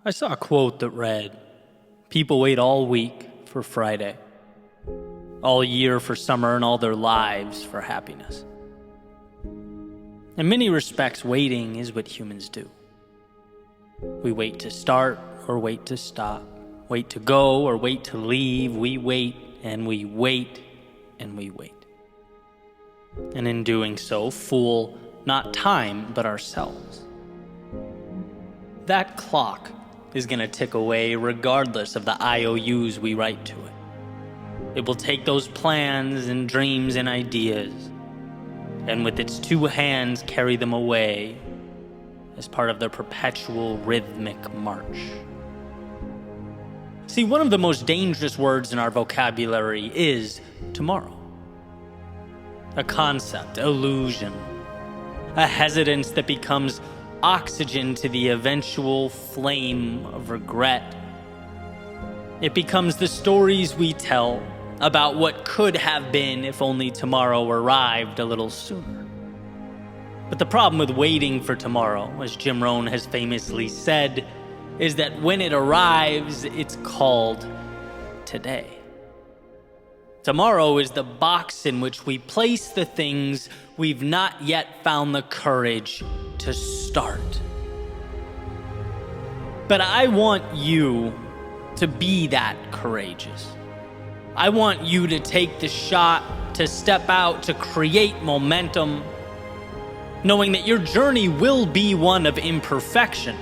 I saw a quote that read, "People wait all week for Friday, all year for summer, and all their lives for happiness." In many respects, waiting is what humans do. We wait to start or wait to stop, wait to go or wait to leave. We wait and we wait and we wait. And in doing so, fool not time, but ourselves. That clock is going to tick away regardless of the IOUs we write to it. It will take those plans and dreams and ideas, and with its two hands carry them away as part of their perpetual rhythmic march. See, one of the most dangerous words in our vocabulary is tomorrow. A concept, illusion, a hesitance that becomes oxygen to the eventual flame of regret. It becomes the stories we tell about what could have been if only tomorrow arrived a little sooner. But the problem with waiting for tomorrow, as Jim Rohn has famously said, is that when it arrives, it's called today. Tomorrow is the box in which we place the things we've not yet found the courage to start. But I want you to be that courageous. I want you to take the shot, to step out, to create momentum, knowing that your journey will be one of imperfection.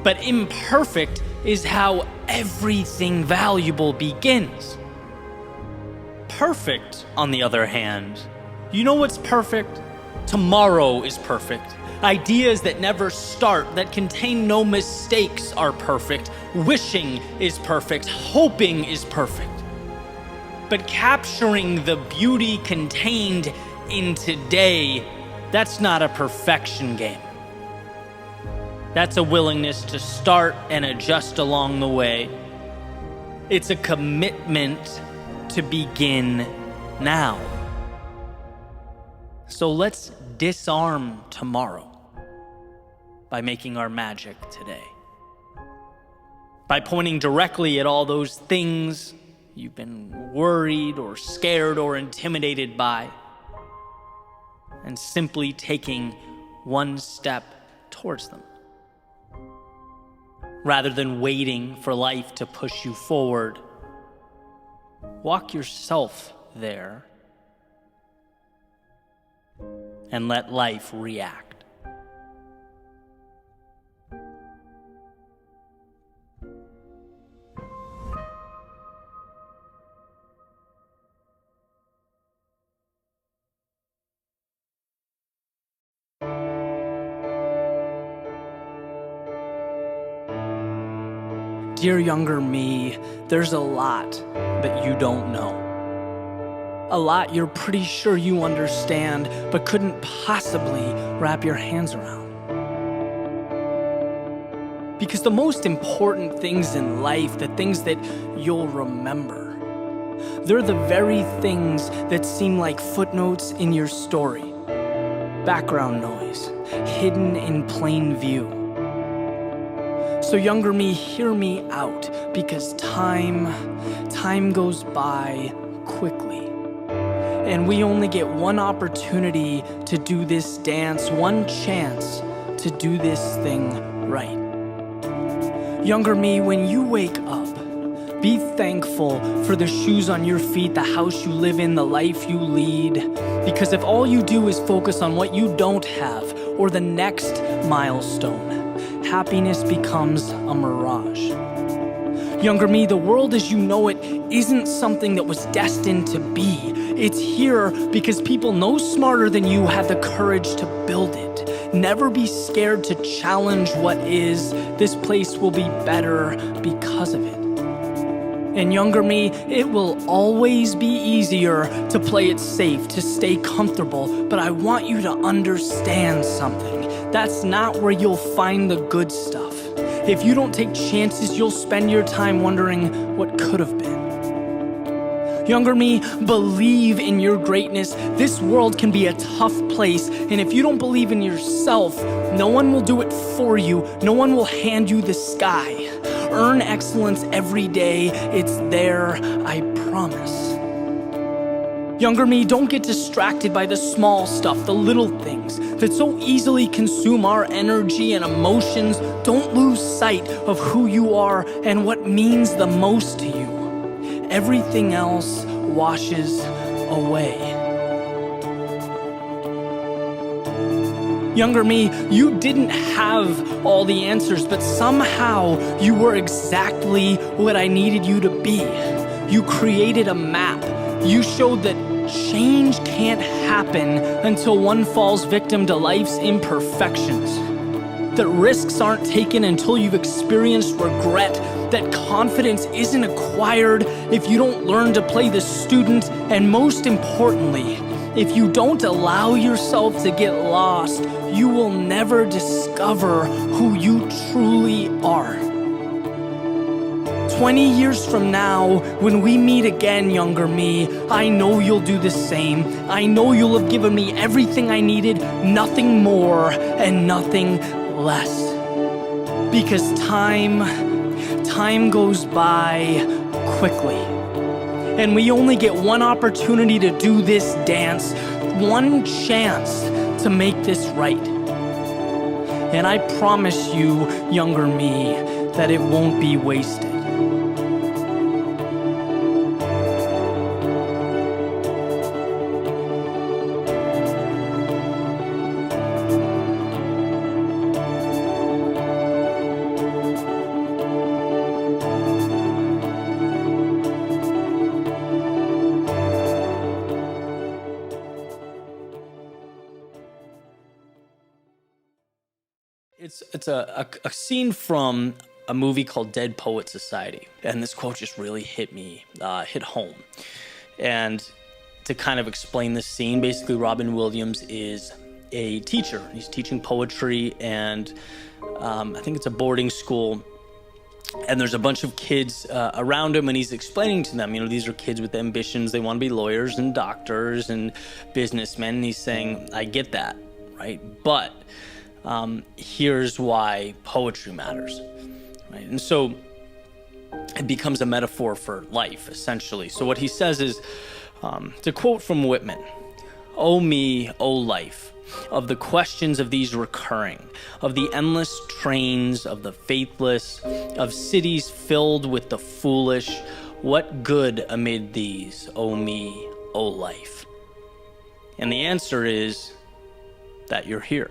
But imperfect is how everything valuable begins. Perfect, on the other hand, you know what's perfect? Tomorrow is perfect. Ideas that never start, that contain no mistakes are perfect. Wishing is perfect. Hoping is perfect. But capturing the beauty contained in today, that's not a perfection game. That's a willingness to start and adjust along the way. It's a commitment to begin now. So let's disarm tomorrow by making our magic today. By pointing directly at all those things you've been worried or scared or intimidated by, and simply taking one step towards them. Rather than waiting for life to push you forward, walk yourself there and let life react. Dear younger me, there's a lot that you don't know. A lot you're pretty sure you understand, but couldn't possibly wrap your hands around. Because the most important things in life, the things that you'll remember, they're the very things that seem like footnotes in your story. Background noise, hidden in plain view. So younger me, hear me out, because time goes by quickly. And we only get one opportunity to do this dance, one chance to do this thing right. Younger me, when you wake up, be thankful for the shoes on your feet, the house you live in, the life you lead. Because if all you do is focus on what you don't have or the next milestone, happiness becomes a mirage. Younger me, the world as you know it isn't something that was destined to be. It's here because people no smarter than you have the courage to build it. Never be scared to challenge what is. This place will be better because of it. And younger me, it will always be easier to play it safe, to stay comfortable, but I want you to understand something. That's not where you'll find the good stuff. If you don't take chances, you'll spend your time wondering what could have been. Younger me, believe in your greatness. This world can be a tough place, and if you don't believe in yourself, no one will do it for you. No one will hand you the sky. Earn excellence every day. It's there, I promise. Younger me, don't get distracted by the small stuff, the little things that so easily consume our energy and emotions. Don't lose sight of who you are and what means the most to you. Everything else washes away. Younger me, you didn't have all the answers, but somehow you were exactly what I needed you to be. You created a map. You showed that change can't happen until one falls victim to life's imperfections. That risks aren't taken until you've experienced regret. That confidence isn't acquired if you don't learn to play the student. And most importantly, if you don't allow yourself to get lost, you will never discover who you truly are. 20 years from now, when we meet again, younger me, I know you'll do the same. I know you'll have given me everything I needed, nothing more and nothing less. Because time goes by quickly. And we only get one opportunity to do this dance, one chance to make this right. And I promise you, younger me, that it won't be wasted. It's a scene from a movie called Dead Poet Society, and this quote just really hit home. And to kind of explain this scene, basically Robin Williams is a teacher. He's teaching poetry, and I think it's a boarding school. And there's a bunch of kids around him, and he's explaining to them, these are kids with ambitions. They want to be lawyers and doctors and businessmen. And he's saying, I get that, right? But here's why poetry matters, right? And so it becomes a metaphor for life, essentially. So what he says is, to quote from Whitman, "Oh me, oh life, of the questions of these recurring, of the endless trains of the faithless, of cities filled with the foolish, what good amid these, oh me, oh life?" And the answer is that you're here.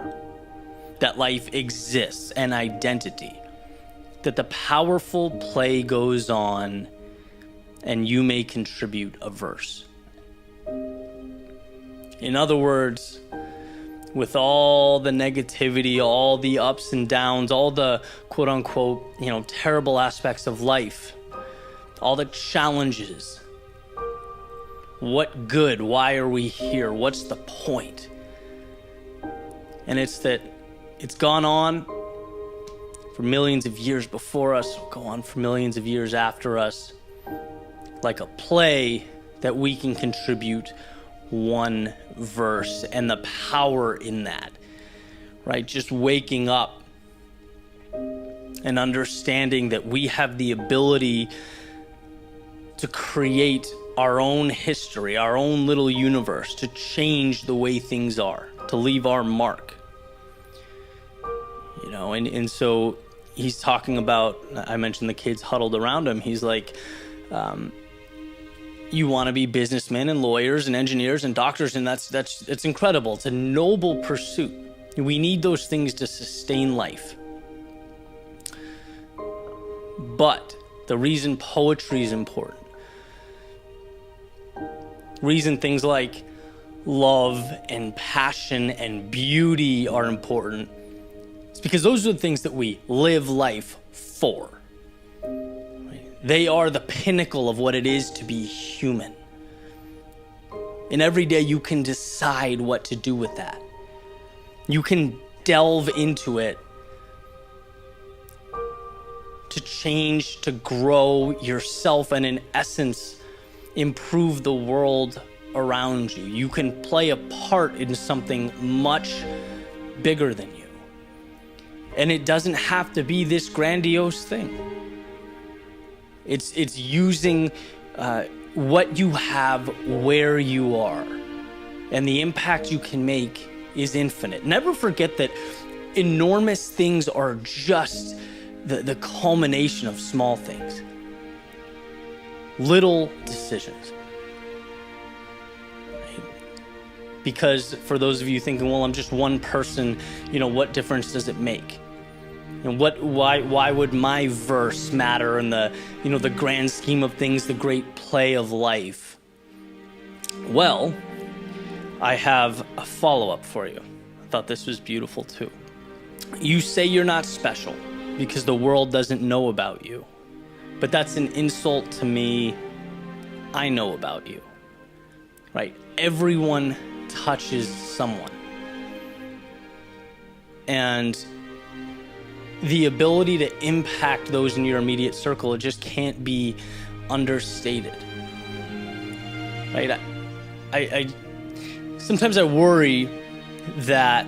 That life exists, an identity, that the powerful play goes on, and you may contribute a verse. In other words, with all the negativity, all the ups and downs, all the quote unquote, terrible aspects of life, all the challenges, what good? Why are we here? What's the point? And it's that it's gone on for millions of years before us, will go on for millions of years after us, like a play that we can contribute one verse, and the power in that, right? Just waking up and understanding that we have the ability to create our own history, our own little universe, to change the way things are, to leave our mark. And so he's talking about, I mentioned the kids huddled around him. He's like, you want to be businessmen and lawyers and engineers and doctors, and it's incredible. It's a noble pursuit. We need those things to sustain life. But the reason poetry is important, reason things like love and passion and beauty are important, it's because those are the things that we live life for. They are the pinnacle of what it is to be human. And every day you can decide what to do with that. You can delve into it to change, to grow yourself, and in essence, improve the world around you. You can play a part in something much bigger than you. And it doesn't have to be this grandiose thing. It's using what you have where you are. And the impact you can make is infinite. Never forget that enormous things are just the culmination of small things. Little decisions. Right? Because for those of you thinking, well, I'm just one person, what difference does it make? And why would my verse matter in the grand scheme of things, the great play of life? Well, I have a follow-up for you. I thought this was beautiful too. You say you're not special because the world doesn't know about you. But that's an insult to me. I know about you, right? Everyone touches someone. And the ability to impact those in your immediate circle, it just can't be understated, right? I sometimes I worry that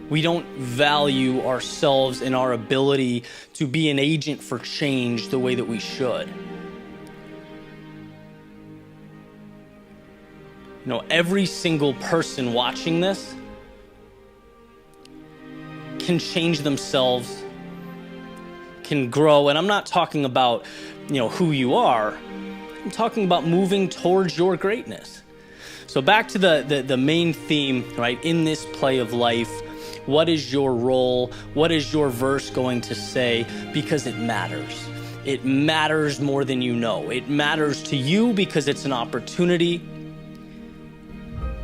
we don't value ourselves and our ability to be an agent for change the way that we should. Every single person watching this can change themselves, can grow. And I'm not talking about, who you are. I'm talking about moving towards your greatness. So back to the main theme, right? In this play of life, what is your role? What is your verse going to say? Because it matters. It matters more than you know. It matters to you because it's an opportunity.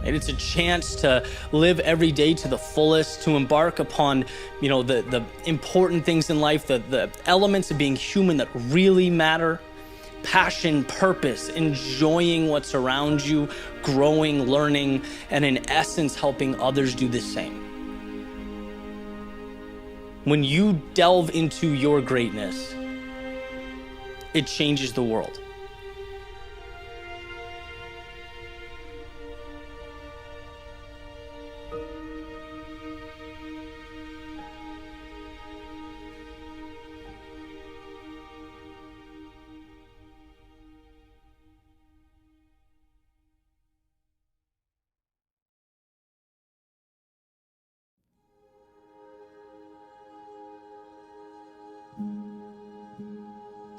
And it's a chance to live every day to the fullest, to embark upon, the important things in life, the elements of being human that really matter. Passion, purpose, enjoying what's around you, growing, learning, and in essence, helping others do the same. When you delve into your greatness, it changes the world.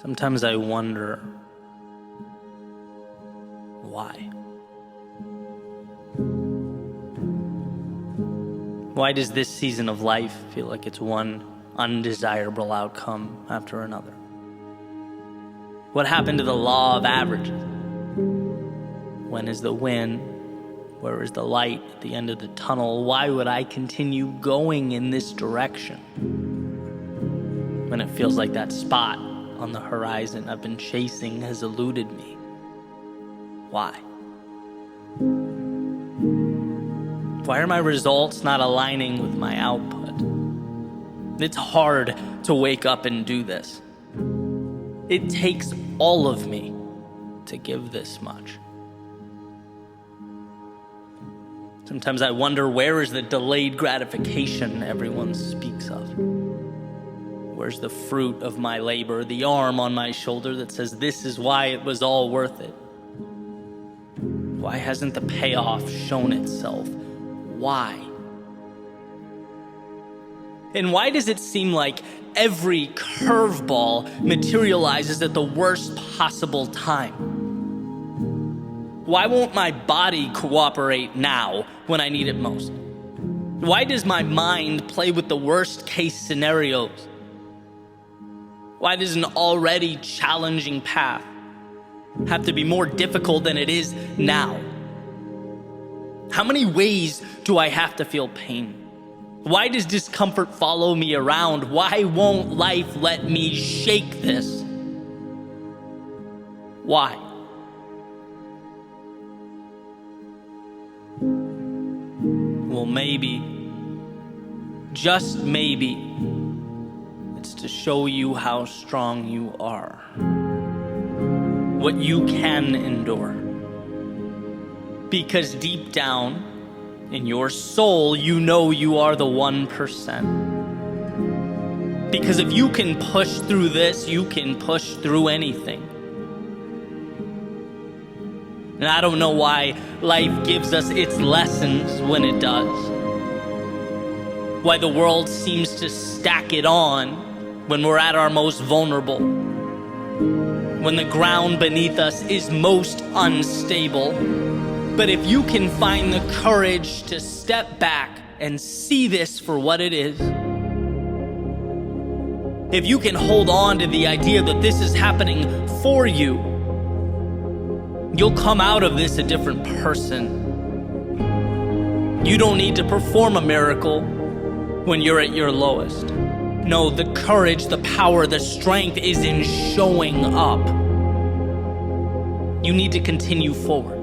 Sometimes I wonder why. Why does this season of life feel like it's one undesirable outcome after another? What happened to the law of averages? When is the win? Where is the light at the end of the tunnel? Why would I continue going in this direction when it feels like that spot on the horizon I've been chasing has eluded me? Why? Why are my results not aligning with my output? It's hard to wake up and do this. It takes all of me to give this much. Sometimes I wonder, where is the delayed gratification everyone speaks of? Where's the fruit of my labor, the arm on my shoulder that says this is why it was all worth it? Why hasn't the payoff shown itself? Why? And why does it seem like every curveball materializes at the worst possible time? Why won't my body cooperate now when I need it most? Why does my mind play with the worst case scenarios? Why does an already challenging path have to be more difficult than it is now? How many ways do I have to feel pain? Why does discomfort follow me around? Why won't life let me shake this? Why? Well, maybe, just maybe, it's to show you how strong you are. what you can endure. Because deep down in your soul, you know you are the 1%. Because if you can push through this, you can push through anything. And I don't know why life gives us its lessons when it does. Why the world seems to stack it on when we're at our most vulnerable. When the ground beneath us is most unstable. But if you can find the courage to step back and see this for what it is, if you can hold on to the idea that this is happening for you, you'll come out of this a different person. You don't need to perform a miracle when you're at your lowest. No, the courage, the power, the strength is in showing up. You need to continue forward.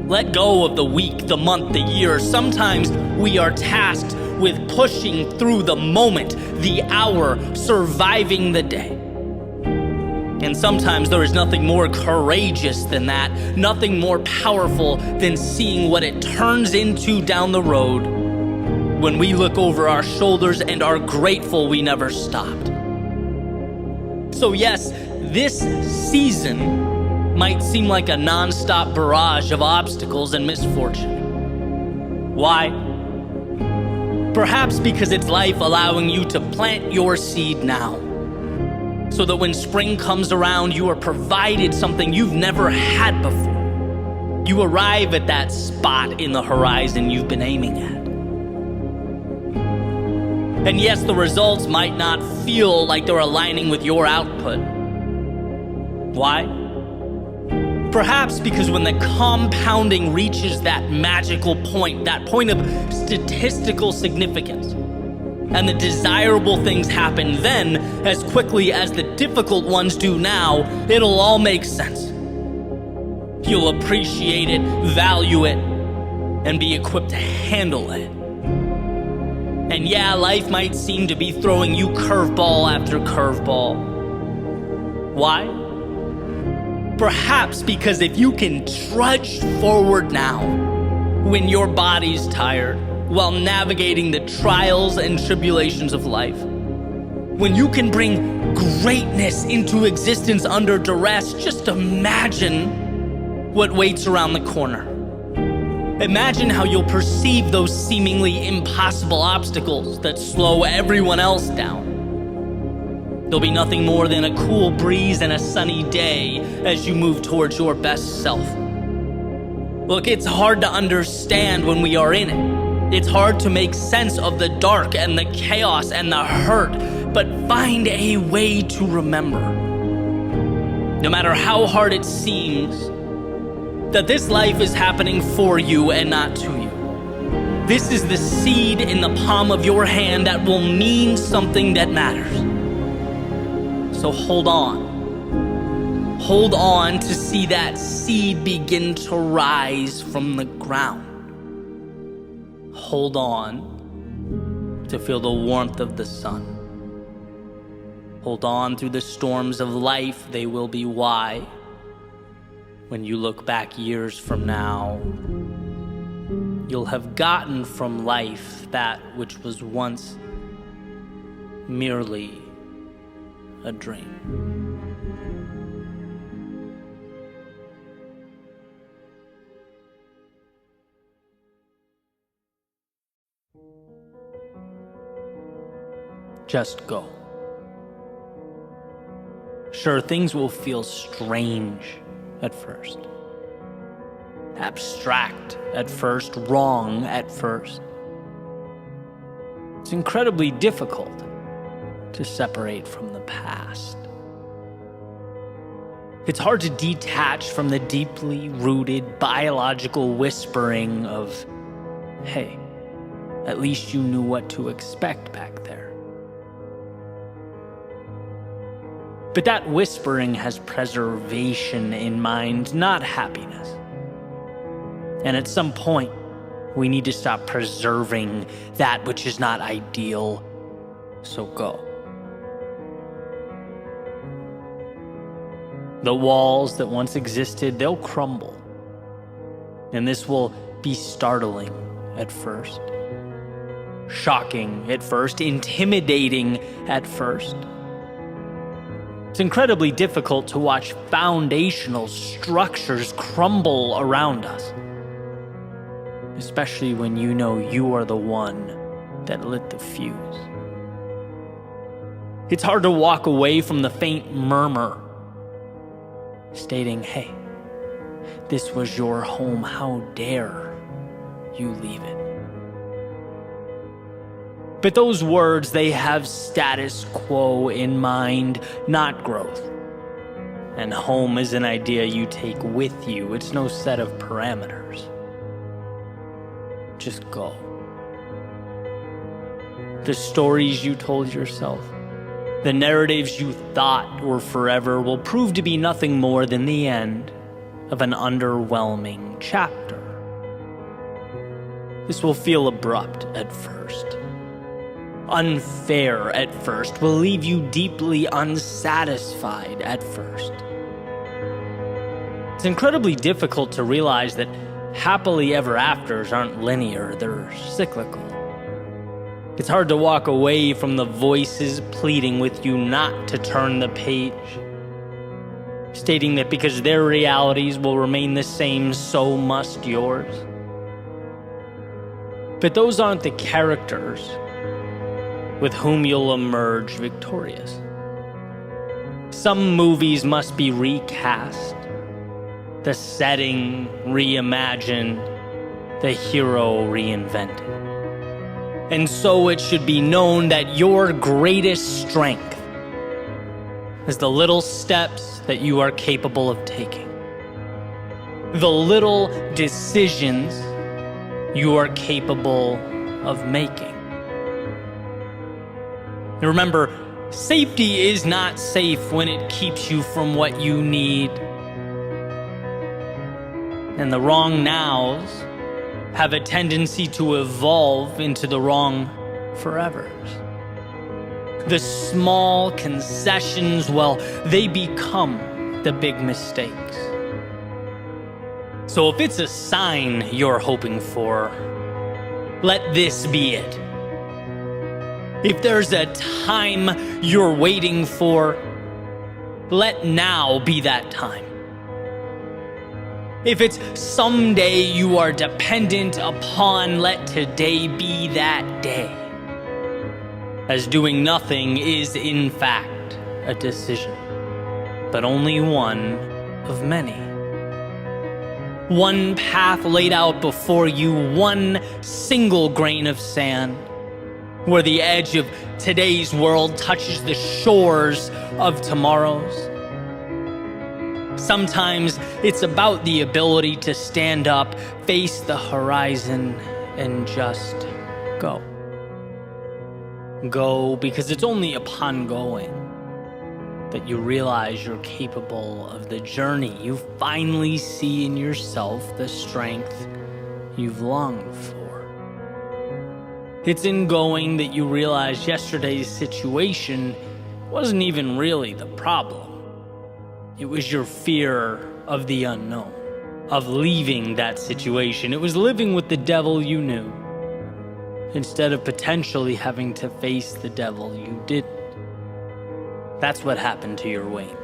Let go of the week, the month, the year. Sometimes we are tasked with pushing through the moment, the hour, surviving the day. And sometimes there is nothing more courageous than that, nothing more powerful than seeing what it turns into down the road when we look over our shoulders and are grateful we never stopped. So yes, this season might seem like a non-stop barrage of obstacles and misfortune. Why? Perhaps because it's life allowing you to plant your seed now, so that when spring comes around, you are provided something you've never had before. You arrive at that spot in the horizon you've been aiming at. And yes, the results might not feel like they're aligning with your output. Why? Perhaps because when the compounding reaches that magical point, that point of statistical significance, and the desirable things happen then as quickly as the difficult ones do now, it'll all make sense. You'll appreciate it, value it, and be equipped to handle it. And yeah, life might seem to be throwing you curveball after curveball. Why? Perhaps because if you can trudge forward now, when your body's tired, while navigating the trials and tribulations of life, when you can bring greatness into existence under duress, just imagine what waits around the corner. Imagine how you'll perceive those seemingly impossible obstacles that slow everyone else down. There'll be nothing more than a cool breeze and a sunny day as you move towards your best self. Look, it's hard to understand when we are in it. It's hard to make sense of the dark and the chaos and the hurt, but find a way to remember, no matter how hard it seems, that this life is happening for you and not to you. This is the seed in the palm of your hand that will mean something that matters. So hold on. Hold on to see that seed begin to rise from the ground. Hold on to feel the warmth of the sun. Hold on through the storms of life. They will be why, when you look back years from now, you'll have gotten from life that which was once merely a dream. Just go. Sure, things will feel strange at first, abstract at first, wrong at first. It's incredibly difficult to separate from the past. It's hard to detach from the deeply rooted biological whispering of, hey, at least you knew what to expect back there. But that whispering has preservation in mind, not happiness. And at some point, we need to stop preserving that which is not ideal, so go. The walls that once existed, they'll crumble. And this will be startling at first, shocking at first, intimidating at first. It's incredibly difficult to watch foundational structures crumble around us, especially when you know you are the one that lit the fuse. It's hard to walk away from the faint murmur stating, hey, this was your home, how dare you leave it? But those words, they have status quo in mind, not growth. And home is an idea you take with you. It's no set of parameters. Just go. The stories you told yourself, the narratives you thought were forever will prove to be nothing more than the end of an underwhelming chapter. This will feel abrupt at first, unfair at first, will leave you deeply unsatisfied at first. It's incredibly difficult to realize that happily ever afters aren't linear, they're cyclical. It's hard to walk away from the voices pleading with you not to turn the page, stating that because their realities will remain the same, so must yours. But those aren't the characters with whom you'll emerge victorious. Some movies must be recast, the setting reimagined, the hero reinvented. And so it should be known that your greatest strength is the little steps that you are capable of taking, the little decisions you are capable of making. And remember, safety is not safe when it keeps you from what you need. And the wrong nows have a tendency to evolve into the wrong forevers. The small concessions, well, they become the big mistakes. So if it's a sign you're hoping for, let this be it. If there's a time you're waiting for, let now be that time. If it's someday you are dependent upon, let today be that day. As doing nothing is in fact a decision, but only one of many. One path laid out before you, one single grain of sand, where the edge of today's world touches the shores of tomorrow's. Sometimes it's about the ability to stand up, face the horizon, and just go. Go because it's only upon going that you realize you're capable of the journey. You finally see in yourself the strength you've longed for. It's in going that you realize yesterday's situation wasn't even really the problem. It was your fear of the unknown, of leaving that situation. It was living with the devil you knew, instead of potentially having to face the devil you didn't. That's what happened to your wings.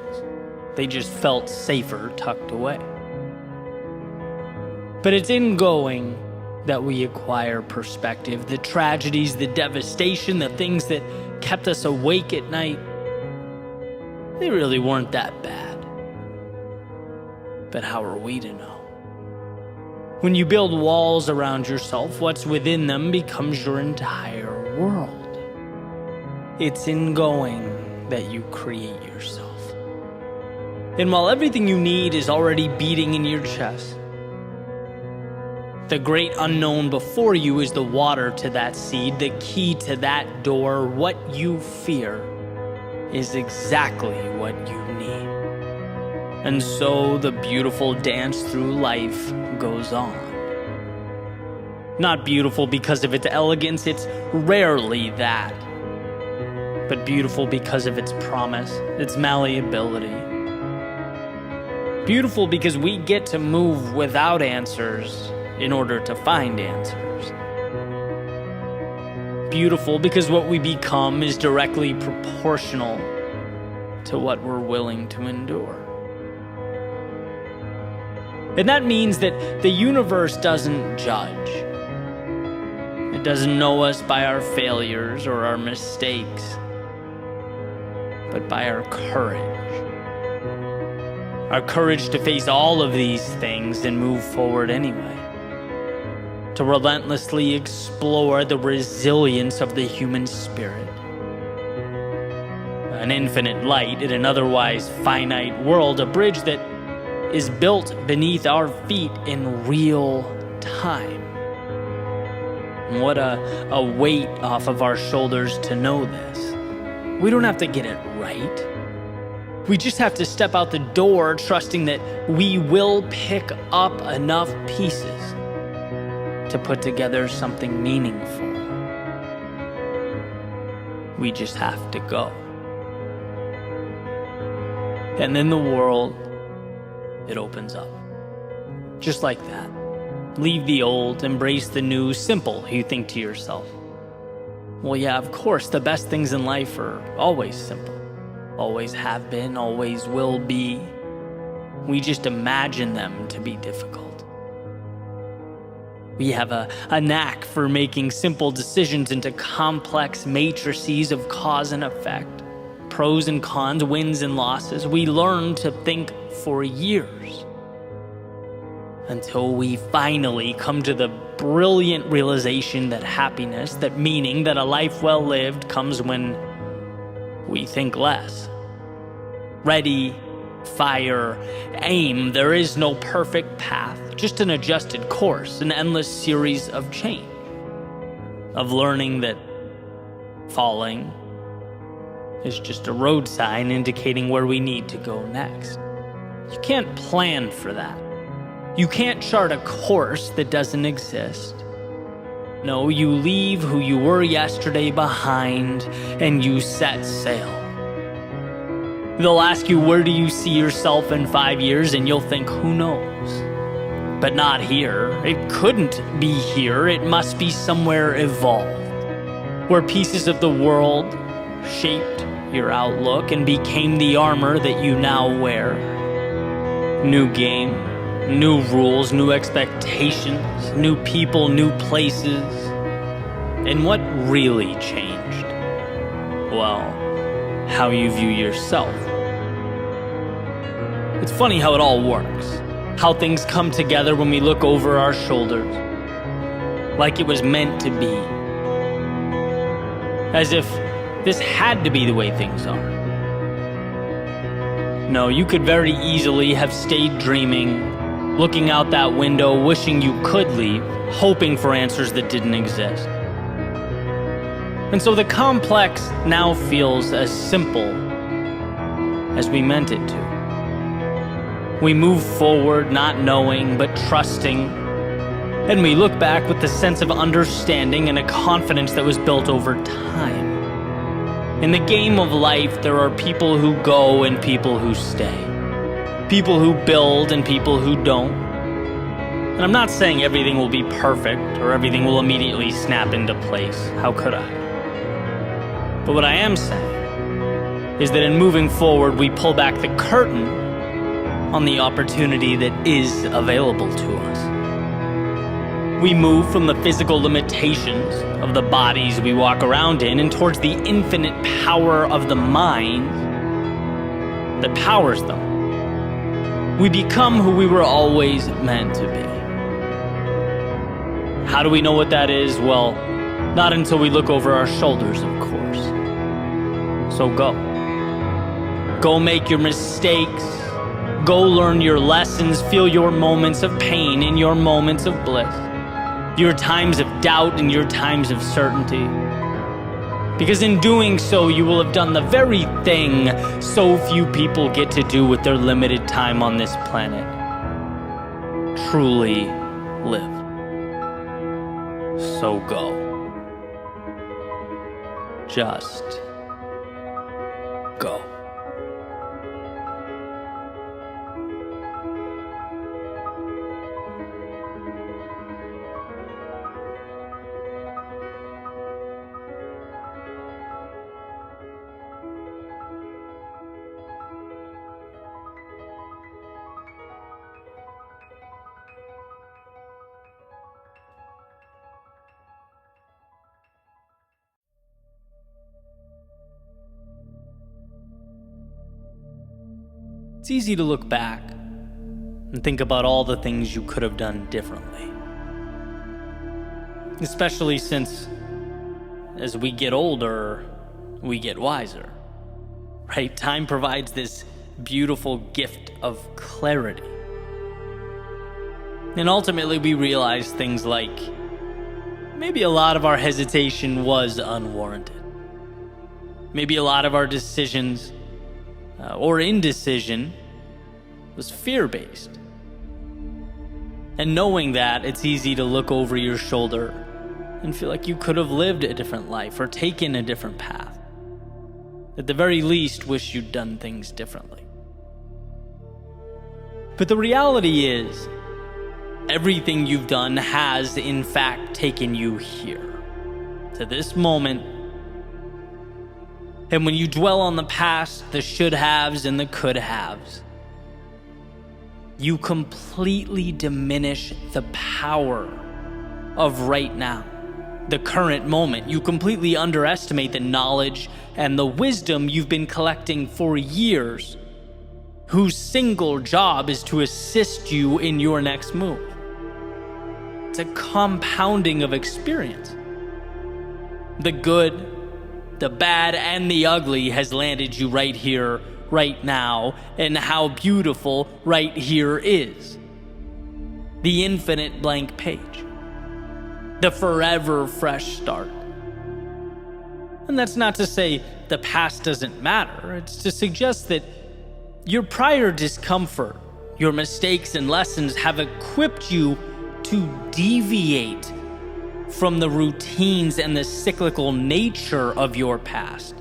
They just felt safer tucked away. But it's in going that we acquire perspective. The tragedies, the devastation, the things that kept us awake at night, they really weren't that bad. But how are we to know? When you build walls around yourself, what's within them becomes your entire world. It's in going that you create yourself. And while everything you need is already beating in your chest, the great unknown before you is the water to that seed, the key to that door. What you fear is exactly what you need. And so the beautiful dance through life goes on. Not beautiful because of its elegance, it's rarely that. But beautiful because of its promise, its malleability, Beautiful because we get to move without answers in order to find answers. Beautiful because what we become is directly proportional to what we're willing to endure. And that means that the universe doesn't judge. It doesn't know us by our failures or our mistakes, but by our courage. Our courage to face all of these things and move forward anyway. To relentlessly explore the resilience of the human spirit. An infinite light in an otherwise finite world, a bridge that is built beneath our feet in real time. And what a weight off of our shoulders to know this. We don't have to get it right. We just have to step out the door trusting that we will pick up enough pieces to put together something meaningful. We just have to go. And then the world, it opens up. Just like that. Leave the old, embrace the new, simple, you think to yourself. Well, yeah, of course, the best things in life are always simple. Always have been, always will be. We just imagine them to be difficult. We have a knack for making simple decisions into complex matrices of cause and effect, pros and cons, wins and losses. We learn to think for years until we finally come to the brilliant realization that happiness, that meaning, that a life well lived comes when we think less. Ready, fire, aim. There is no perfect path, just an adjusted course, an endless series of change, of learning that falling is just a road sign indicating where we need to go next. You can't plan for that. You can't chart a course that doesn't exist. No, you leave who you were yesterday behind and you set sail. They'll ask you, where do you see yourself in 5 years? And you'll think, who knows? But not here. It couldn't be here. It must be somewhere evolved, where pieces of the world shaped your outlook and became the armor that you now wear. New game, new rules, new expectations, new people, new places. And what really changed? Well, how you view yourself. It's funny how it all works. How things come together when we look over our shoulders. Like it was meant to be. As if this had to be the way things are. No, you could very easily have stayed dreaming, looking out that window, wishing you could leave, hoping for answers that didn't exist. And so the complex now feels as simple as we meant it to. We move forward not knowing but trusting, and we look back with the sense of understanding and a confidence that was built over time. In the game of life, there are people who go and people who stay. People who build and people who don't. And I'm not saying everything will be perfect or everything will immediately snap into place. How could I? But what I am saying is that in moving forward, we pull back the curtain on the opportunity that is available to us. We move from the physical limitations of the bodies we walk around in and towards the infinite power of the mind that powers them. We become who we were always meant to be. How do we know what that is? Well, not until we look over our shoulders, of course. So go. Go make your mistakes. Go learn your lessons. Feel your moments of pain and your moments of bliss. Your times of doubt and your times of certainty. Because in doing so, you will have done the very thing so few people get to do with their limited time on this planet. Truly live. So go. Just go. It's easy to look back and think about all the things you could have done differently. Especially since, as we get older, we get wiser, right? Time provides this beautiful gift of clarity. And ultimately, we realize things like maybe a lot of our hesitation was unwarranted. Maybe a lot of our decisions or indecision was fear-based. And knowing that, it's easy to look over your shoulder and feel like you could have lived a different life or taken a different path. At the very least, wish you'd done things differently. But the reality is, everything you've done has, in fact, taken you here, to this moment. And when you dwell on the past, the should-haves and the could-haves, you completely diminish the power of right now, the current moment. You completely underestimate the knowledge and the wisdom you've been collecting for years, whose single job is to assist you in your next move. It's a compounding of experience. The good, the bad, and the ugly has landed you right here, right now, and how beautiful right here is. The infinite blank page. The forever fresh start. And that's not to say the past doesn't matter. It's to suggest that your prior discomfort, your mistakes and lessons have equipped you to deviate from the routines and the cyclical nature of your past.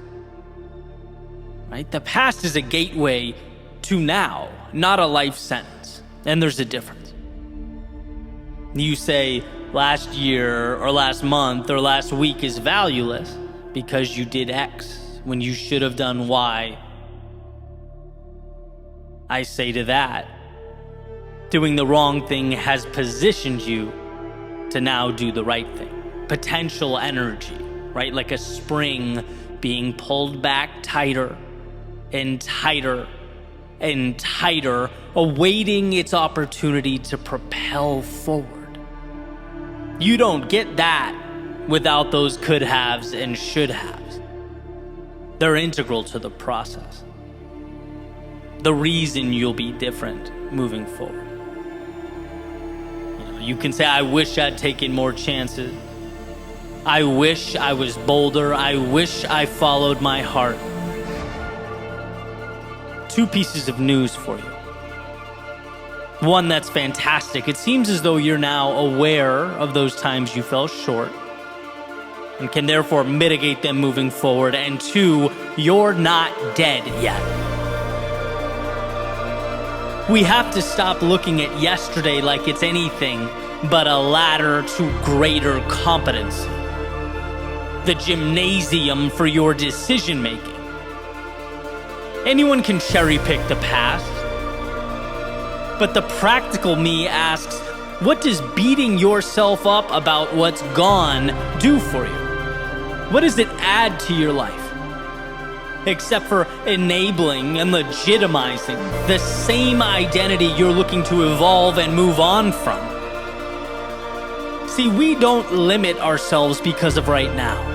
Right? The past is a gateway to now, not a life sentence. And there's a difference. You say last year or last month or last week is valueless because you did X when you should have done Y. I say to that, doing the wrong thing has positioned you to now do the right thing. Potential energy, right? Like a spring being pulled back tighter and tighter and tighter, awaiting its opportunity to propel forward. You don't get that without those could-haves and should-haves. They're integral to the process. The reason you'll be different moving forward. You can say, I wish I'd taken more chances. I wish I was bolder. I wish I followed my heart. Two pieces of news for you. One that's fantastic. It seems as though you're now aware of those times you fell short and can therefore mitigate them moving forward. And two, you're not dead yet. We have to stop looking at yesterday like it's anything but a ladder to greater competency. The gymnasium for your decision making. Anyone can cherry pick the past, but the practical me asks, what does beating yourself up about what's gone do for you? What does it add to your life? Except for enabling and legitimizing the same identity you're looking to evolve and move on from. See, we don't limit ourselves because of right now.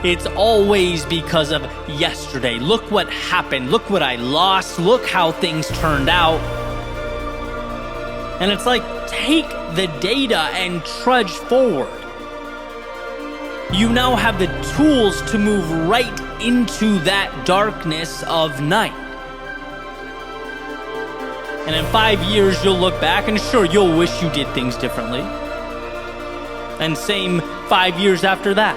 It's always because of yesterday. Look what happened. Look what I lost. Look how things turned out. And it's like, take the data and trudge forward. You now have the tools to move right into that darkness of night. And in 5 years, you'll look back and sure, you'll wish you did things differently. And same 5 years after that.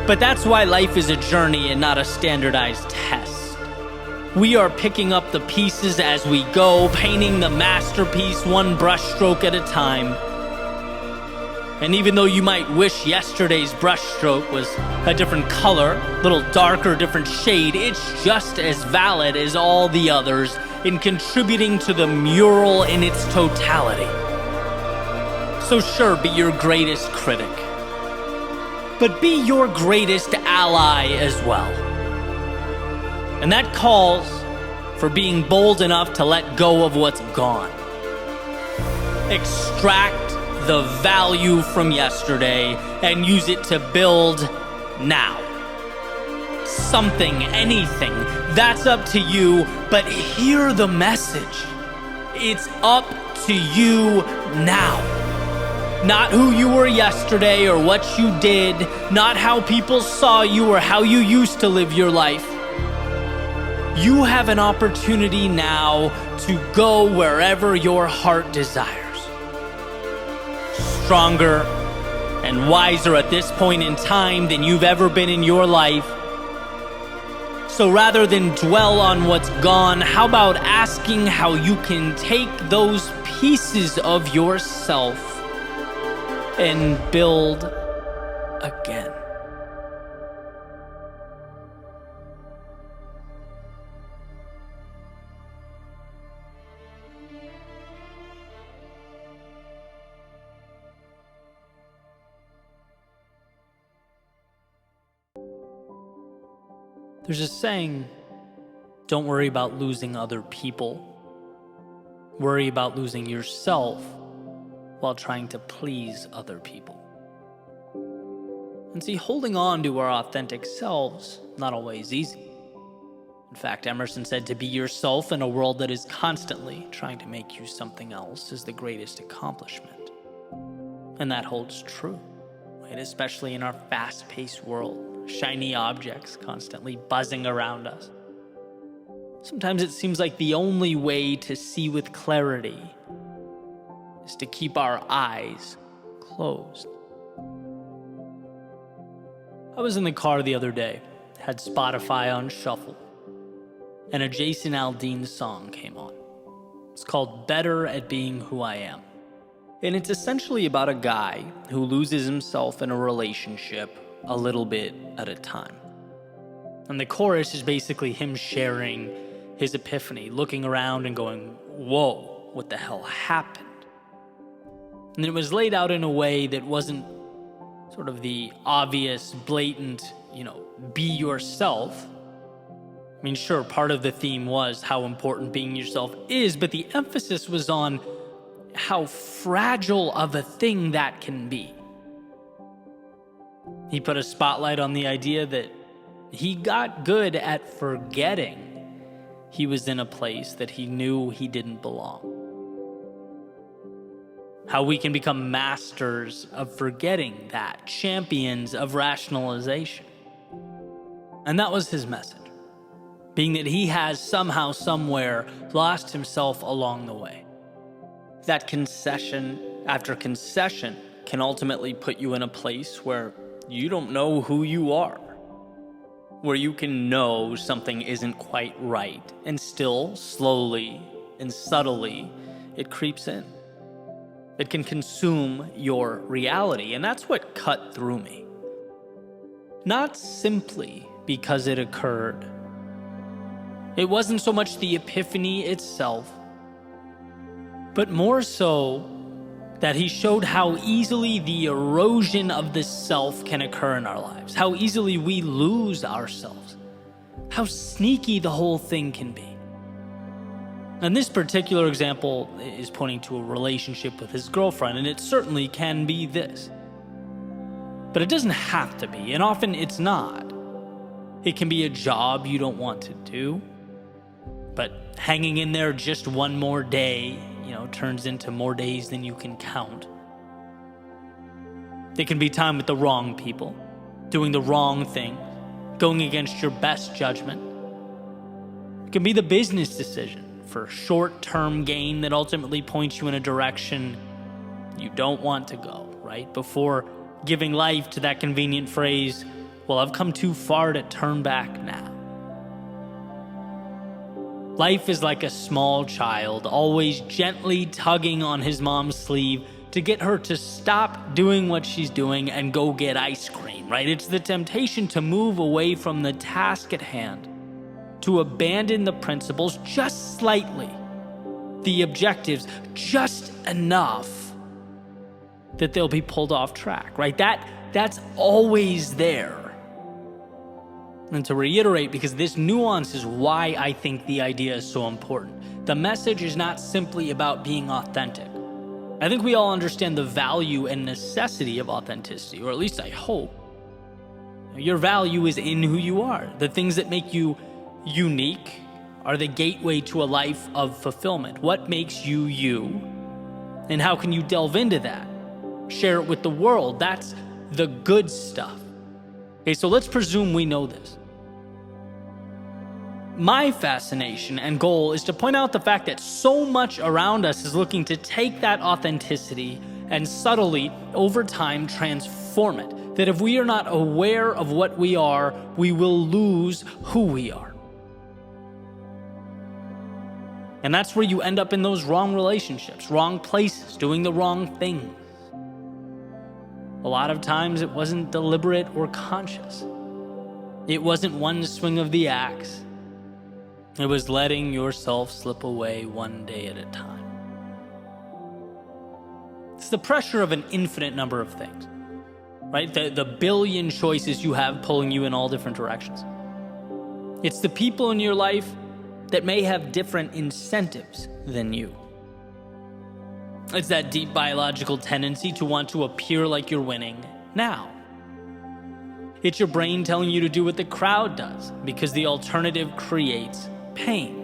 But that's why life is a journey and not a standardized test. We are picking up the pieces as we go, painting the masterpiece one brushstroke at a time. And even though you might wish yesterday's brushstroke was a different color, a little darker, different shade, it's just as valid as all the others in contributing to the mural in its totality. So sure, be your greatest critic, but be your greatest ally as well. And that calls for being bold enough to let go of what's gone. Extract the value from yesterday and use it to build now. Something, anything, that's up to you, but hear the message. It's up to you now. Not who you were yesterday or what you did, not how people saw you or how you used to live your life. You have an opportunity now to go wherever your heart desires. Stronger and wiser at this point in time than you've ever been in your life. So rather than dwell on what's gone, how about asking how you can take those pieces of yourself and build again? There's a saying, don't worry about losing other people. Worry about losing yourself while trying to please other people. And see, holding on to our authentic selves, not always easy. In fact, Emerson said to be yourself in a world that is constantly trying to make you something else is the greatest accomplishment. And that holds true, right? Especially in our fast-paced world. Shiny objects constantly buzzing around us. Sometimes it seems like the only way to see with clarity is to keep our eyes closed. I was in the car the other day, had Spotify on shuffle, and a Jason Aldean song came on. It's called Better at Being Who I Am. And it's essentially about a guy who loses himself in a relationship a little bit at a time. And the chorus is basically him sharing his epiphany, looking around and going, whoa, what the hell happened? And it was laid out in a way that wasn't sort of the obvious, blatant, be yourself. I mean, sure, part of the theme was how important being yourself is, but the emphasis was on how fragile of a thing that can be. He put a spotlight on the idea that he got good at forgetting he was in a place that he knew he didn't belong. How we can become masters of forgetting that, champions of rationalization. And that was his message, being that he has somehow, somewhere lost himself along the way. That concession after concession can ultimately put you in a place where you don't know who you are, where you can know something isn't quite right, and still, slowly and subtly, it creeps in. It can consume your reality, and that's what cut through me. Not simply because it occurred. It wasn't so much the epiphany itself, but more so that he showed how easily the erosion of the self can occur in our lives, how easily we lose ourselves, how sneaky the whole thing can be. And this particular example is pointing to a relationship with his girlfriend, and it certainly can be this. But it doesn't have to be, and often it's not. It can be a job you don't want to do, but hanging in there just one more day turns into more days than you can count. It can be time with the wrong people, doing the wrong thing, going against your best judgment. It can be the business decision for short-term gain that ultimately points you in a direction you don't want to go, right? Before giving life to that convenient phrase, well, I've come too far to turn back now. Life is like a small child, always gently tugging on his mom's sleeve to get her to stop doing what she's doing and go get ice cream, right? It's the temptation to move away from the task at hand, to abandon the principles just slightly, the objectives just enough that they'll be pulled off track, right? That's always there. And to reiterate, because this nuance is why I think the idea is so important, the message is not simply about being authentic. I think we all understand the value and necessity of authenticity, or at least I hope. Your value is in who you are. The things that make you unique are the gateway to a life of fulfillment. What makes you you? And how can you delve into that? Share it with the world. That's the good stuff. Okay, so let's presume we know this. My fascination and goal is to point out the fact that so much around us is looking to take that authenticity and subtly, over time, transform it. That if we are not aware of what we are, we will lose who we are. And that's where you end up in those wrong relationships, wrong places, doing the wrong things. A lot of times it wasn't deliberate or conscious. It wasn't one swing of the axe. It was letting yourself slip away one day at a time. It's the pressure of an infinite number of things, right? The billion choices you have pulling you in all different directions. It's the people in your life that may have different incentives than you. It's that deep biological tendency to want to appear like you're winning now. It's your brain telling you to do what the crowd does because the alternative creates pain.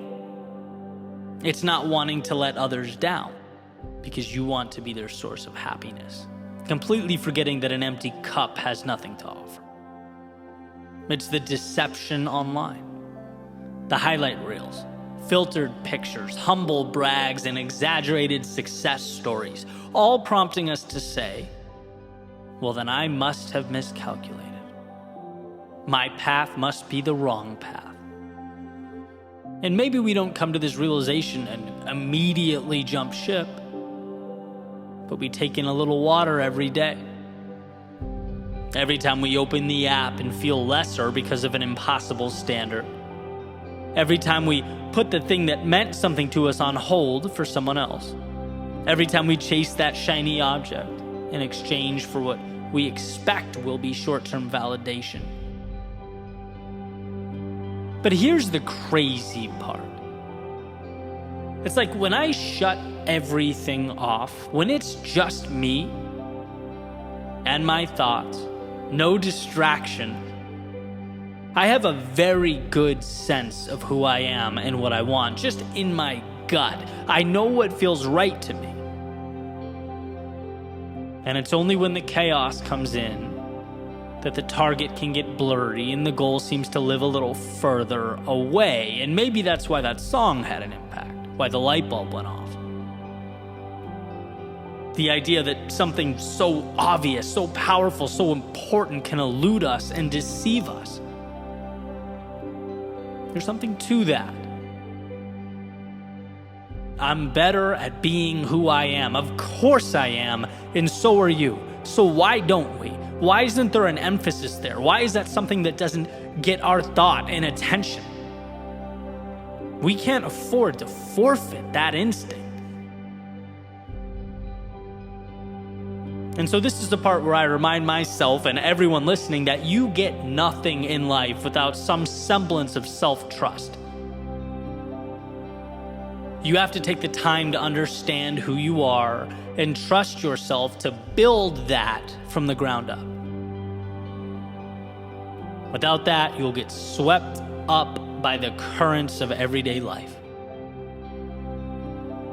It's not wanting to let others down because you want to be their source of happiness, completely forgetting that an empty cup has nothing to offer. It's the deception online, the highlight reels, filtered pictures, humble brags, and exaggerated success stories, all prompting us to say, well, then I must have miscalculated. My path must be the wrong path. And maybe we don't come to this realization and immediately jump ship, but we take in a little water every day. Every time we open the app and feel lesser because of an impossible standard. Every time we put the thing that meant something to us on hold for someone else. Every time we chase that shiny object in exchange for what we expect will be short-term validation. But here's the crazy part. It's like when I shut everything off, when it's just me and my thoughts, no distraction, I have a very good sense of who I am and what I want, just in my gut. I know what feels right to me. And it's only when the chaos comes in that the target can get blurry and the goal seems to live a little further away. And maybe that's why that song had an impact, why the light bulb went off. The idea that something so obvious, so powerful, so important can elude us and deceive us. There's something to that. I'm better at being who I am. Of course I am, and so are you. So why don't we? Why isn't there an emphasis there? Why is that something that doesn't get our thought and attention? We can't afford to forfeit that instinct. And so this is the part where I remind myself and everyone listening that you get nothing in life without some semblance of self-trust. You have to take the time to understand who you are and trust yourself to build that from the ground up. Without that, you'll get swept up by the currents of everyday life.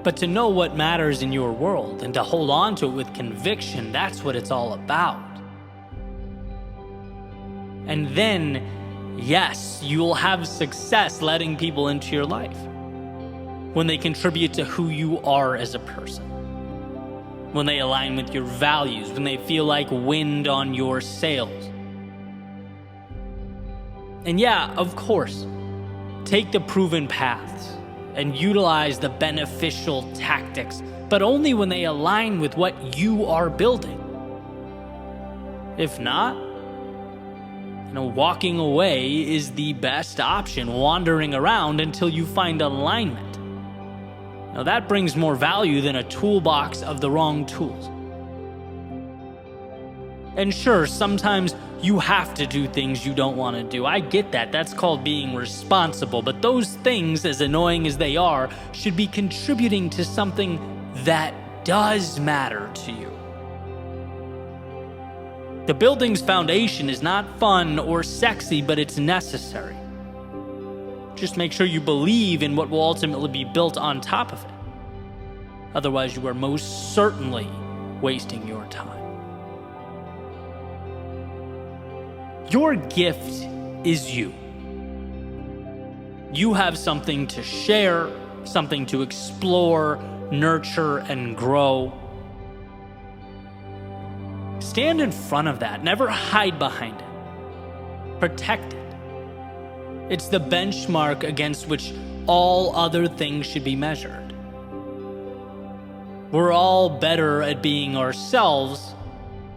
But to know what matters in your world and to hold on to it with conviction, that's what it's all about. And then, yes, you'll have success letting people into your life when they contribute to who you are as a person, when they align with your values, when they feel like wind on your sails. And yeah, of course, take the proven paths and utilize the beneficial tactics, but only when they align with what you are building. If not, walking away is the best option, wandering around until you find alignment. Now that brings more value than a toolbox of the wrong tools. And sure, sometimes you have to do things you don't want to do. I get that. That's called being responsible. But those things, as annoying as they are, should be contributing to something that does matter to you. The building's foundation is not fun or sexy, but it's necessary. Just make sure you believe in what will ultimately be built on top of it. Otherwise, you are most certainly wasting your time. Your gift is you. You have something to share, something to explore, nurture, and grow. Stand in front of that. Never hide behind it. Protect it. It's the benchmark against which all other things should be measured. We're all better at being ourselves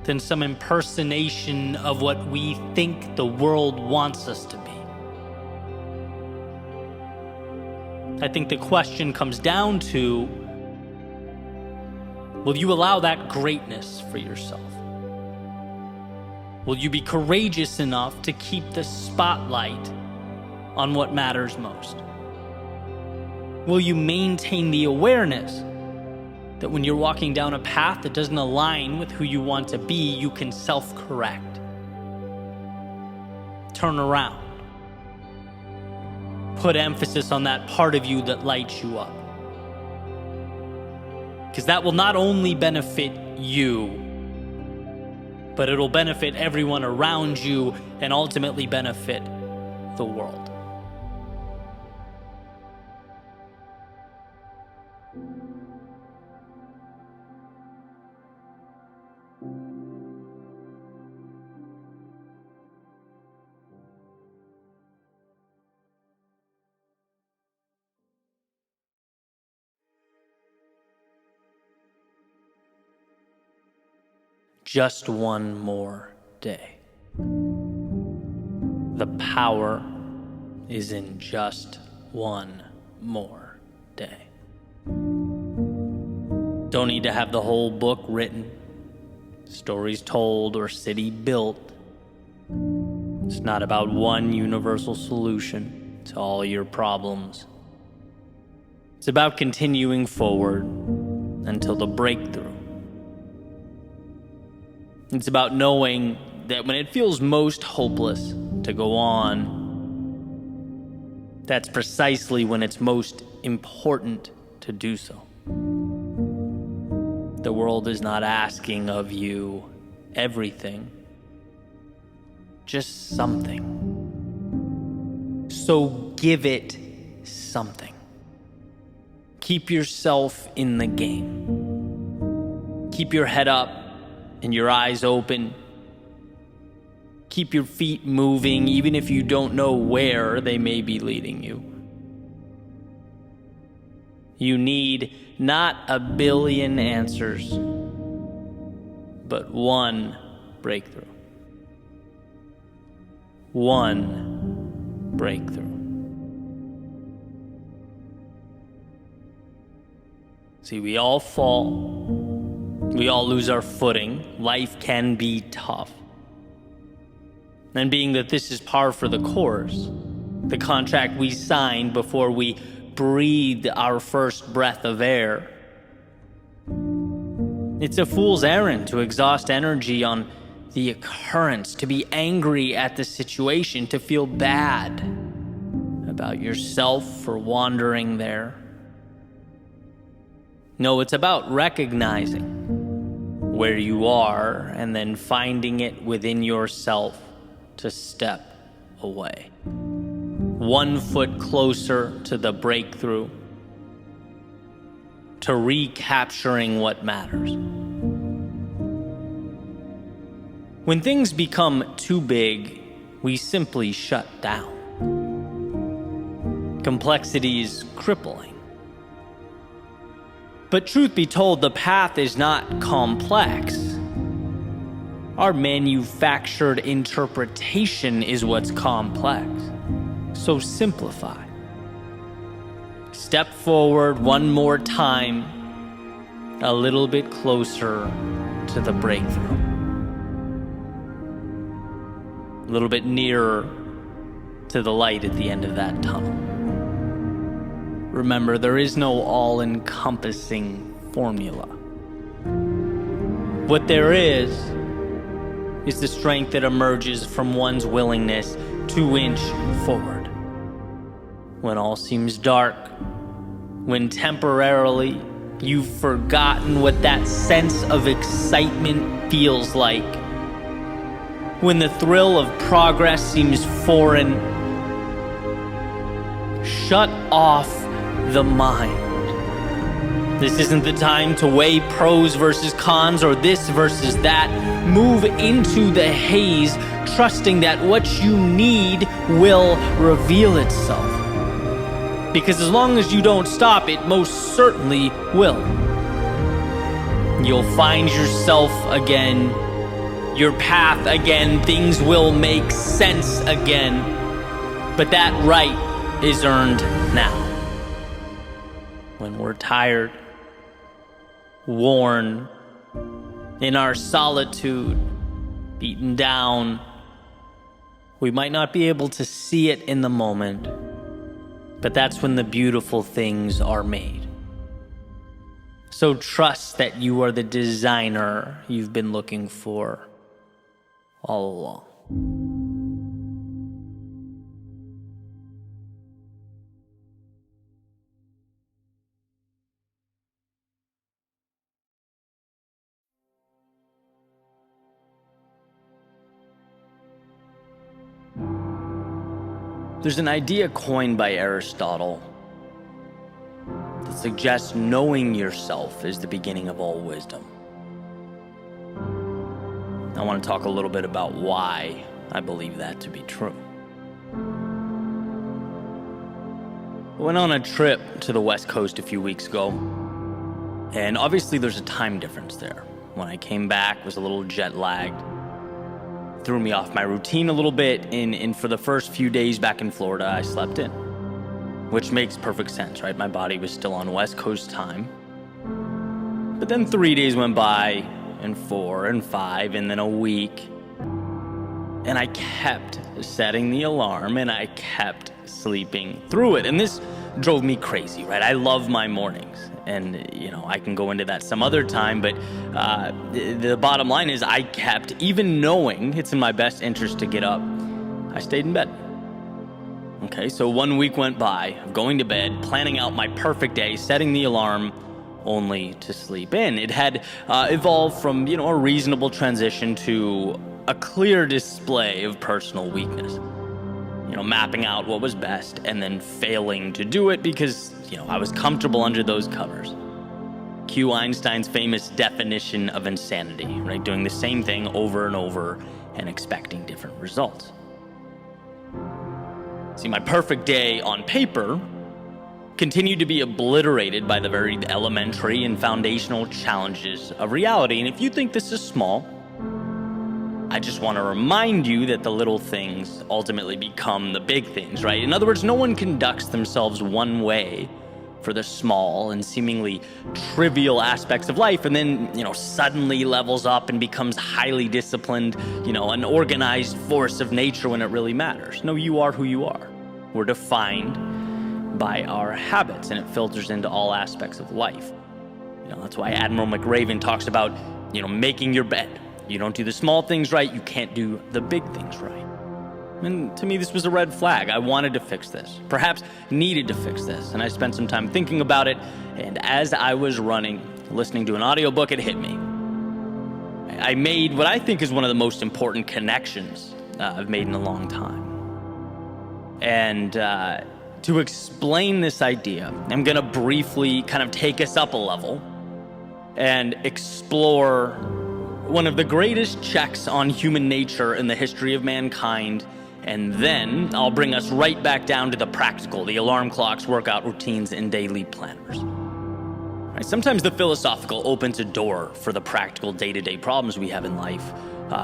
than some impersonation of what we think the world wants us to be. I think the question comes down to, will you allow that greatness for yourself? Will you be courageous enough to keep the spotlight on what matters most? Will you maintain the awareness that when you're walking down a path that doesn't align with who you want to be, you can self-correct? Turn around. Put emphasis on that part of you that lights you up. Because that will not only benefit you, but it'll benefit everyone around you and ultimately benefit the world. Just one more day. The power is in just one more day. Don't need to have the whole book written, stories told, or city built. It's not about one universal solution to all your problems. It's about continuing forward until the breakthrough. It's about knowing that when it feels most hopeless to go on, that's precisely when it's most important to do so. The world is not asking of you everything, just something. So give it something. Keep yourself in the game. Keep your head up and your eyes open. Keep your feet moving, even if you don't know where they may be leading you. You need not a billion answers, but one breakthrough. One breakthrough. See, we all fall. We all lose our footing. Life can be tough. And being that this is par for the course, the contract we signed before we breathed our first breath of air, it's a fool's errand to exhaust energy on the occurrence, to be angry at the situation, to feel bad about yourself for wandering there. No, it's about recognizing where you are and then finding it within yourself to step away. 1 foot closer to the breakthrough, to recapturing what matters. When things become too big, we simply shut down. Complexity is crippling. But truth be told, the path is not complex. Our manufactured interpretation is what's complex. So simplify. Step forward one more time, a little bit closer to the breakthrough. a little bit nearer to the light at the end of that tunnel. Remember, there is no all-encompassing formula. What there is the strength that emerges from one's willingness to inch forward. When all seems dark, when temporarily you've forgotten what that sense of excitement feels like, when the thrill of progress seems foreign, shut off the mind. This isn't the time to weigh pros versus cons or this versus that. Move into the haze, trusting that what you need will reveal itself. Because as long as you don't stop, it most certainly will. You'll find yourself again, your path again, things will make sense again. But that right is earned now. When we're tired, worn, in our solitude, beaten down, we might not be able to see it in the moment, but that's when the beautiful things are made. So trust that you are the designer you've been looking for all along. There's an idea coined by Aristotle that suggests knowing yourself is the beginning of all wisdom. I want to talk a little bit about why I believe that to be true. I went on a trip to the West Coast a few weeks ago, and obviously there's a time difference there. When I came back, I was a little jet lagged. Threw me off my routine a little bit, and for the first few days back in Florida, I slept in. Which makes perfect sense, right? My body was still on West Coast time. But then 3 days went by, and 4 and 5, and then a week. And I kept setting the alarm, and I kept sleeping through it. And this drove me crazy, right? I love my mornings. And, I can go into that some other time, but the bottom line is I kept, even knowing it's in my best interest to get up, I stayed in bed. Okay, so 1 week went by of going to bed, planning out my perfect day, setting the alarm, only to sleep in. It had evolved from, a reasonable transition to a clear display of personal weakness. Mapping out what was best and then failing to do it because, I was comfortable under those covers. Cue Einstein's famous definition of insanity, right? Doing the same thing over and over and expecting different results. See, my perfect day on paper continued to be obliterated by the very elementary and foundational challenges of reality. And if you think this is small, I just want to remind you that the little things ultimately become the big things, right? In other words, no one conducts themselves one way for the small and seemingly trivial aspects of life and then, suddenly levels up and becomes highly disciplined, an organized force of nature when it really matters. No, you are who you are. We're defined by our habits, and it filters into all aspects of life. That's why Admiral McRaven talks about, making your bed. You don't do the small things right, you can't do the big things right. And to me, this was a red flag. I wanted to fix this, perhaps needed to fix this. And I spent some time thinking about it. And as I was running, listening to an audiobook, it hit me. I made what I think is one of the most important connections I've made in a long time. And to explain this idea, I'm going to briefly kind of take us up a level and explore one of the greatest checks on human nature in the history of mankind, and then I'll bring us right back down to the practical, the alarm clocks, workout routines, and daily planners. Right, sometimes the philosophical opens a door for the practical day-to-day problems we have in life,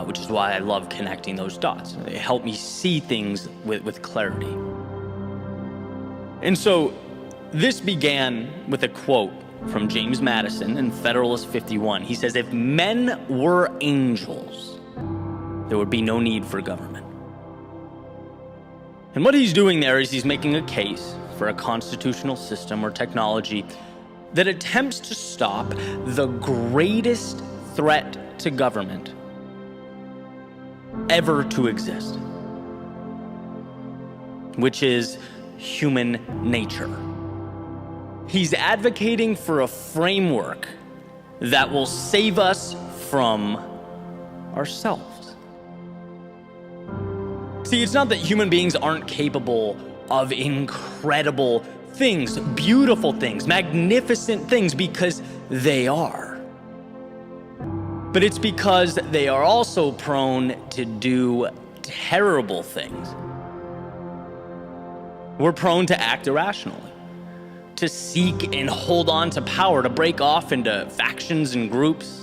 which is why I love connecting those dots. They help me see things with clarity. And so this began with a quote from James Madison in Federalist 51. He says, "If men were angels, there would be no need for government." And what he's doing there is he's making a case for a constitutional system or technology that attempts to stop the greatest threat to government ever to exist, which is human nature. He's advocating for a framework that will save us from ourselves. See, it's not that human beings aren't capable of incredible things, beautiful things, magnificent things, because they are. But it's because they are also prone to do terrible things. We're prone to act irrationally, to seek and hold on to power, to break off into factions and groups.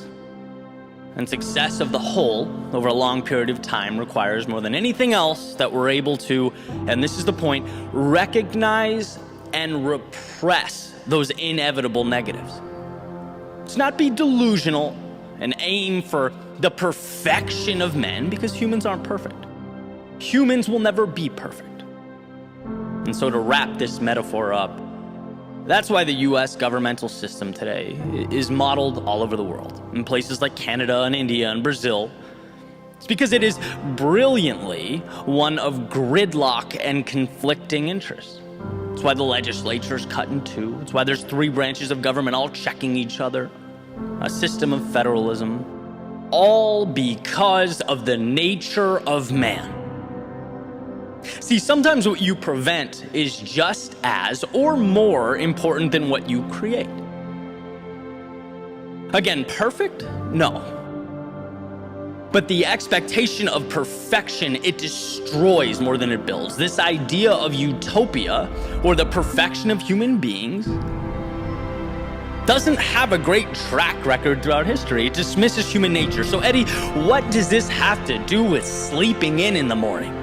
And success of the whole over a long period of time requires more than anything else that we're able to, and this is the point, recognize and repress those inevitable negatives. Let's not be delusional and aim for the perfection of men, because humans aren't perfect. Humans will never be perfect. And so to wrap this metaphor up, that's why the US governmental system today is modeled all over the world, in places like Canada and India and Brazil. It's because it is brilliantly one of gridlock and conflicting interests. It's why the legislature's cut in two. It's why there's 3 branches of government all checking each other. A system of federalism, all because of the nature of man. See, sometimes what you prevent is just as or more important than what you create. Again, perfect? No. But the expectation of perfection, it destroys more than it builds. This idea of utopia, or the perfection of human beings, doesn't have a great track record throughout history. It dismisses human nature. So Eddie, what does this have to do with sleeping in the morning?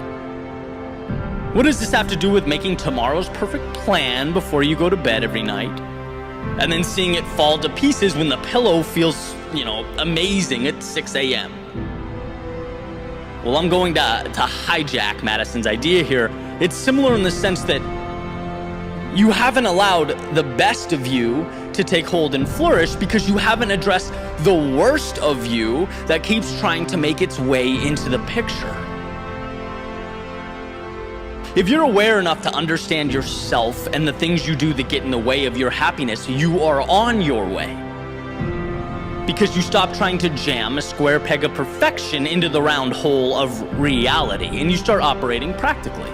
What does this have to do with making tomorrow's perfect plan before you go to bed every night? And then seeing it fall to pieces when the pillow feels, amazing at 6 a.m. Well, I'm going to hijack Madison's idea here. It's similar in the sense that you haven't allowed the best of you to take hold and flourish because you haven't addressed the worst of you that keeps trying to make its way into the picture. If you're aware enough to understand yourself and the things you do that get in the way of your happiness, you are on your way. Because you stop trying to jam a square peg of perfection into the round hole of reality, and you start operating practically.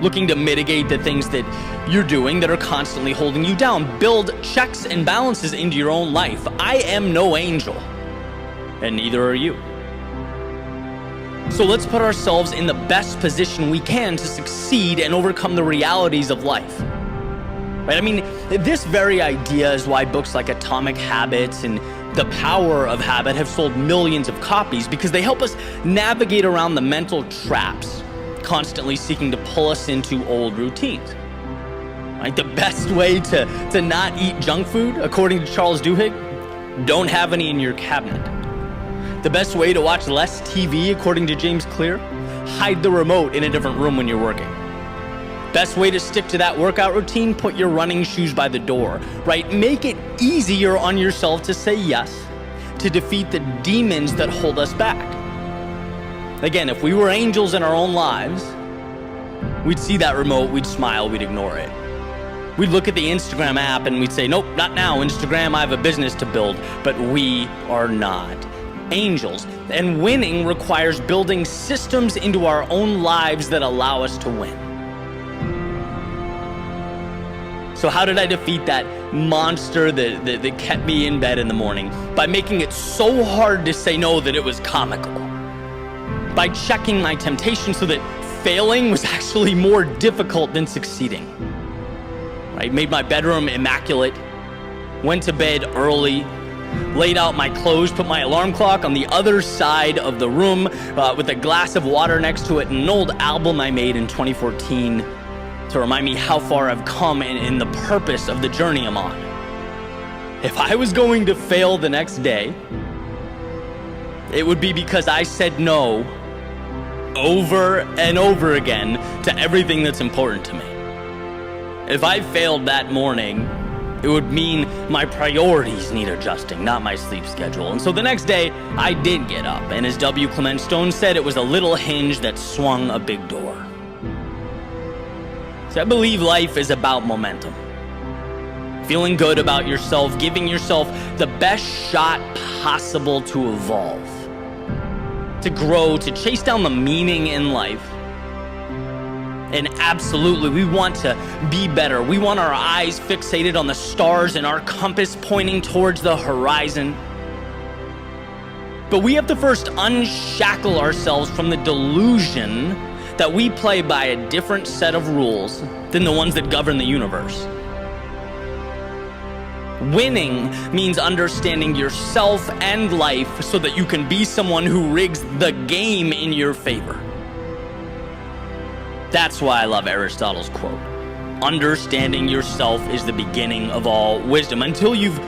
Looking to mitigate the things that you're doing that are constantly holding you down. Build checks and balances into your own life. I am no angel, and neither are you. So let's put ourselves in the best position we can to succeed and overcome the realities of life. Right? I mean, this very idea is why books like Atomic Habits and The Power of Habit have sold millions of copies, because they help us navigate around the mental traps constantly seeking to pull us into old routines. Right? The best way to not eat junk food, according to Charles Duhigg, don't have any in your cabinet. The best way to watch less TV, according to James Clear, hide the remote in a different room when you're working. Best way to stick to that workout routine, put your running shoes by the door, right? Make it easier on yourself to say yes, to defeat the demons that hold us back. Again, if we were angels in our own lives, we'd see that remote, we'd smile, we'd ignore it. We'd look at the Instagram app and we'd say, nope, not now, Instagram, I have a business to build. But we are not angels. And winning requires building systems into our own lives that allow us to win. So how did I defeat that monster that kept me in bed in the morning? By making it so hard to say no that it was comical. By checking my temptation so that failing was actually more difficult than succeeding. I made my bedroom immaculate, went to bed early, laid out my clothes, put my alarm clock on the other side of the room with a glass of water next to it, and an old album I made in 2014 to remind me how far I've come in the purpose of the journey I'm on. If I was going to fail the next day, it would be because I said no over and over again to everything that's important to me. If I failed that morning, it would mean my priorities need adjusting, not my sleep schedule. And so the next day, I did get up, and as W. Clement Stone said, it was a little hinge that swung a big door. So I believe life is about momentum. Feeling good about yourself, giving yourself the best shot possible to evolve, to grow, to chase down the meaning in life. And absolutely, we want to be better. We want our eyes fixated on the stars and our compass pointing towards the horizon. But we have to first unshackle ourselves from the delusion that we play by a different set of rules than the ones that govern the universe. Winning means understanding yourself and life so that you can be someone who rigs the game in your favor. That's why I love Aristotle's quote. Understanding yourself is the beginning of all wisdom. Until you've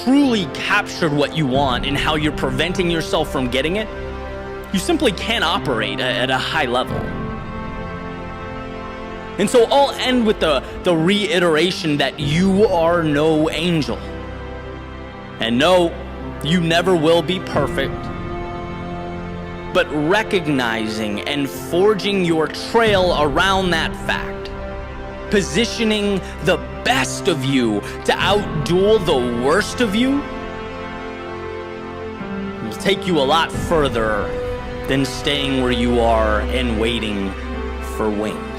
truly captured what you want and how you're preventing yourself from getting it, you simply can't operate at a high level. And so I'll end with the reiteration that you are no angel. And no, you never will be perfect. But recognizing and forging your trail around that fact, positioning the best of you to outduel the worst of you, will take you a lot further than staying where you are and waiting for wings.